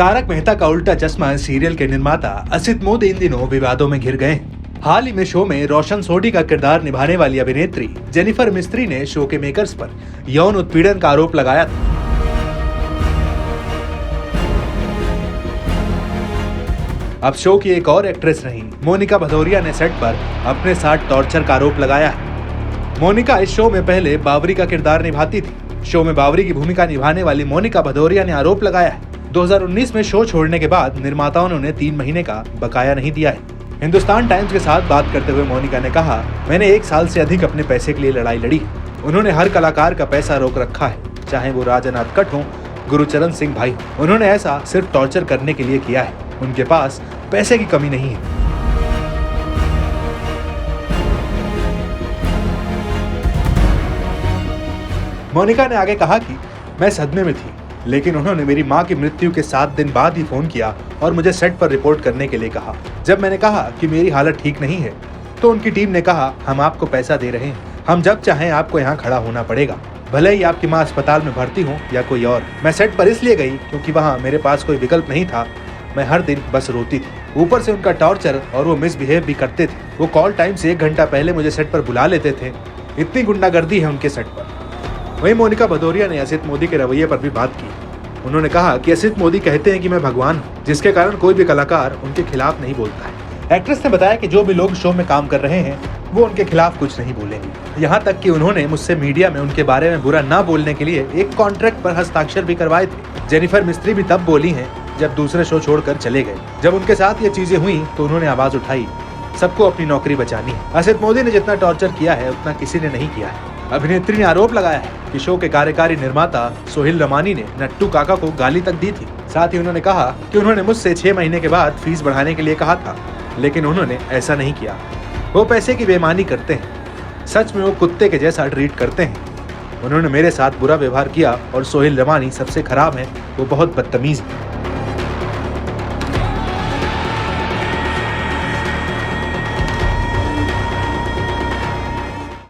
तारक मेहता का उल्टा चश्मा सीरियल के निर्माता असित मोदी इन दिनों विवादों में घिर गए हैं। हाल ही में शो में रोशन सोढी का किरदार निभाने वाली अभिनेत्री जेनिफर मिस्त्री ने शो के मेकर्स पर यौन उत्पीड़न का आरोप लगाया था। अब शो की एक और एक्ट्रेस रही मोनिका भदौरिया ने सेट पर अपने साथ टॉर्चर का आरोप लगाया है। मोनिका इस शो में पहले बावरी का किरदार निभाती थी। शो में बावरी की भूमिका निभाने वाली मोनिका भदौरिया ने आरोप लगाया है 2019 में शो छोड़ने के बाद निर्माताओं ने उन्हें 3 महीने का बकाया नहीं दिया है। हिंदुस्तान टाइम्स के साथ बात करते हुए मोनिका ने कहा, मैंने 1 साल से अधिक अपने पैसे के लिए लड़ाई लड़ी। उन्होंने हर कलाकार का पैसा रोक रखा है, चाहे वो राजनाथ कट हो, गुरुचरण सिंह भाई। उन्होंने ऐसा सिर्फ टॉर्चर करने के लिए किया है। उनके पास पैसे की कमी नहीं है। मोनिका ने आगे कहा कि मैं सदमे में थी, लेकिन उन्होंने मेरी मां की मृत्यु के 7 दिन बाद ही फोन किया और मुझे सेट पर रिपोर्ट करने के लिए कहा। जब मैंने कहा कि मेरी हालत ठीक नहीं है, तो उनकी टीम ने कहा, हम आपको पैसा दे रहे हैं, हम जब चाहें आपको यहाँ खड़ा होना पड़ेगा, भले ही आपकी माँ अस्पताल में भर्ती हो या कोई और। मैं सेट पर इसलिए गई क्योंकि वहाँ मेरे पास कोई विकल्प नहीं था। मैं हर दिन बस रोती थी। ऊपर से उनका टॉर्चर और वो मिसबिहेव भी करते थे। वो कॉल टाइम से 1 घंटा पहले मुझे सेट पर बुला लेते थे। इतनी गुंडागर्दी है उनके सेट पर। वहीं मोनिका भदौरिया ने असित मोदी के रवैये पर भी बात की। उन्होंने कहा कि असित मोदी कहते हैं कि मैं भगवान हूँ, जिसके कारण कोई भी कलाकार उनके खिलाफ नहीं बोलता है। एक्ट्रेस ने बताया कि जो भी लोग शो में काम कर रहे हैं वो उनके खिलाफ कुछ नहीं बोलेंगे। यहाँ तक कि उन्होंने मुझसे मीडिया में उनके बारे में बुरा ना बोलने के लिए एक कॉन्ट्रैक्ट पर हस्ताक्षर भी करवाए थे। जेनिफर मिस्त्री भी तब बोली हैं जब दूसरे शो छोड़कर चले गए। जब उनके साथ ये चीजें हुई तो उन्होंने आवाज उठाई, सबको अपनी नौकरी बचानी है। असित मोदी ने जितना टॉर्चर किया है उतना किसी ने नहीं किया है। अभिनेत्री ने आरोप लगाया है कि शो के कार्यकारी निर्माता सोहिल रमानी ने नट्टू काका को गाली तक दी थी। साथ ही उन्होंने कहा कि उन्होंने मुझसे 6 महीने के बाद फीस बढ़ाने के लिए कहा था, लेकिन उन्होंने ऐसा नहीं किया। वो पैसे की बेईमानी करते हैं, सच में वो कुत्ते के जैसा ट्रीट करते हैं। उन्होंने मेरे साथ बुरा व्यवहार किया और सोहिल रमानी सबसे खराब है, वो बहुत बदतमीज है।